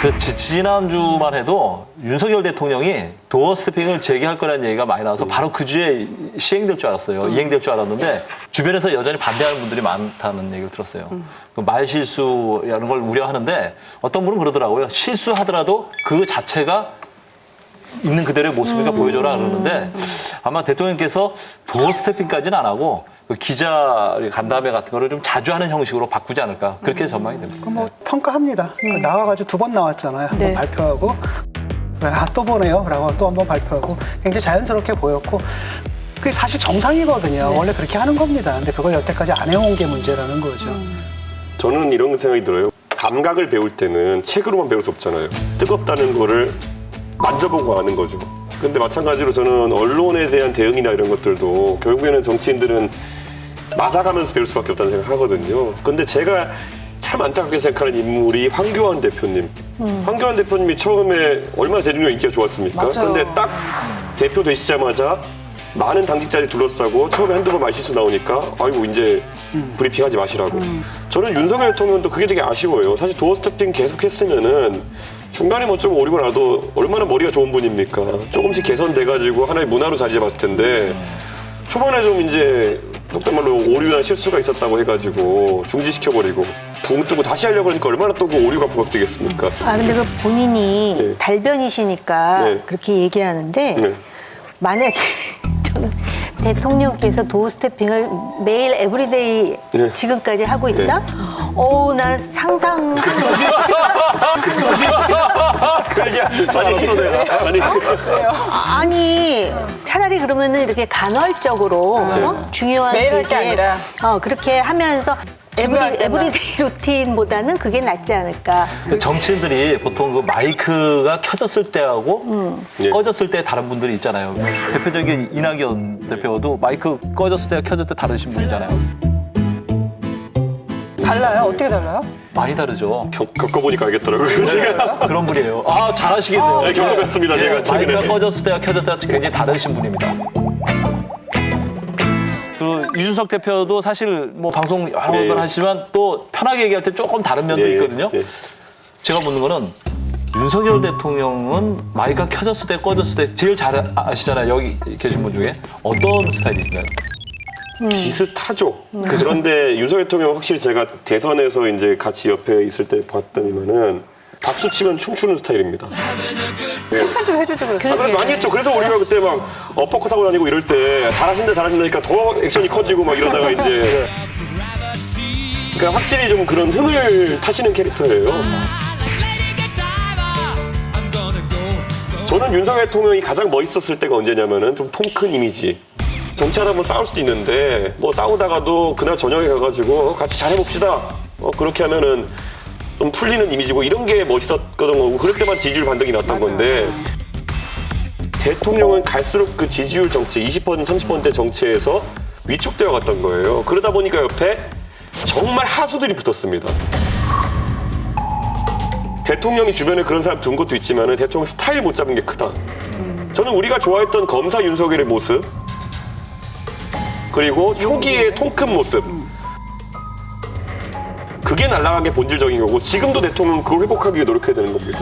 그 지난주만 해도 윤석열 대통령이 도어 스태핑을 재개할 거라는 얘기가 많이 나와서 바로 그 주에 시행될 줄 알았어요. 이행될 줄 알았는데 주변에서 여전히 반대하는 분들이 많다는 얘기를 들었어요. 그 말 실수라는 걸 우려하는데 어떤 분은 그러더라고요. 실수하더라도 그 자체가 있는 그대로의 모습이니까 보여줘라 그러는데 아마 대통령께서 도어 스태핑까지는 안 하고 그 기자 간담회 같은 거를 좀 자주 하는 형식으로 바꾸지 않을까 그렇게 전망이 됩니다. 뭐 평가합니다. 나와가지고 2번 나왔잖아요. 한번 네. 발표하고 또 보네요 라고 또 한번 발표하고 굉장히 자연스럽게 보였고 그게 사실 정상이거든요. 네. 원래 그렇게 하는 겁니다. 근데 그걸 여태까지 안 해온 게 문제라는 거죠. 저는 이런 생각이 들어요. 감각을 배울 때는 책으로만 배울 수 없잖아요. 뜨겁다는 거를 만져보고 아는 거죠. 근데 마찬가지로 저는 언론에 대한 대응이나 이런 것들도 결국에는 정치인들은 맞아가면서 배울 수밖에 없다는 생각을 하거든요. 근데 제가 참 안타깝게 생각하는 인물이 황교안 대표님. 황교안 대표님이 처음에 얼마나 대중적 인기가 좋았습니까? 맞아요. 근데 딱 대표 되시자마자 많은 당직자들이 둘러싸고 처음에 한두 번 말실수 나오니까 아이고 이제 브리핑하지 마시라고. 저는 윤석열 대통령도 그게 되게 아쉬워요. 사실 도어 스태핑 계속 했으면은 중간에 뭐 좀 오류가 나도 얼마나 머리가 좋은 분입니까? 조금씩 개선돼가지고 하나의 문화로 자리 잡았을 텐데 초반에 좀 이제 속된 말로 오류나 실수가 있었다고 해가지고 중지시켜버리고 붕 뜨고 다시 하려고 하니까 얼마나 또 그 오류가 부각되겠습니까? 아 근데 그 본인이 네. 달변이시니까 네. 그렇게 얘기하는데 네. 만약에 저는 대통령께서 도어 스태핑을 매일 에브리데이 네. 지금까지 하고 있다? 난 상상 그 얘기 알았어 내가. 아니 차라리 그러면은 이렇게 간헐적으로 중요한 매일 할게 되게, 아니라. 그렇게 하면서 중요할 때만. 에브리데이 루틴보다는 그게 낫지 않을까. 그 정치인들이 보통 그 마이크가 켜졌을 때하고 예. 꺼졌을 때 다른 분들이 있잖아요. 대표적인 이낙연 대표도 마이크 꺼졌을 때와 켜졌을 때 다르신 분이잖아요. 달라요? 어떻게 달라요? 많이 다르죠. 겪어보니까 알겠더라고요. 제가. 그런 분이에요. 잘하시겠네요. 네, 겪어봤습니다, 제가 최근에. 마이크가 꺼졌을 때와 켜졌을 때가 굉장히 다르신 분입니다. 그 이준석 대표도 사실 뭐 방송 여러 번 네. 하시지만 또 편하게 얘기할 때 조금 다른 면도 예, 있거든요. 예. 제가 묻는 거는 윤석열 대통령은 마이크가 켜졌을 때 꺼졌을 때 제일 잘 아시잖아요. 여기 계신 분 중에 어떤 스타일인가요? 비슷하죠. 그런데 윤석열 대통령 확실히 제가 대선에서 이제 같이 옆에 있을 때 봤더니만은 박수 치면 춤추는 스타일입니다. 네. 칭찬 좀 해주지 그랬어요. 그래 많이 했죠. 그래서 우리가 그때 막 어퍼컷하고 다니고 이럴 때 잘하신다니까 더 액션이 커지고 막 이러다가 이제 그러니까 확실히 좀 그런 흥을 타시는 캐릭터예요. 저는 윤석열 대통령이 가장 멋있었을 때가 언제냐면은 좀 통 큰 이미지. 정치하다 보면 싸울 수도 있는데 뭐 싸우다가도 그날 저녁에 가가지고 같이 잘해봅시다. 그렇게 하면은 좀 풀리는 이미지고 이런 게 멋있었던 거고 그럴 때만 지지율 반등이 났던 건데 대통령은 갈수록 그 지지율 정치 20% 30%대 정치에서 위축되어 갔던 거예요. 그러다 보니까 옆에 정말 하수들이 붙었습니다. 대통령이 주변에 그런 사람 둔 것도 있지만 대통령 스타일 못 잡은 게 크다. 저는 우리가 좋아했던 검사 윤석열의 모습 그리고 초기의 통 큰 모습 그게 날아간 게 본질적인 거고 지금도 대통령은 그걸 회복하기 위해 노력해야 되는 겁니다.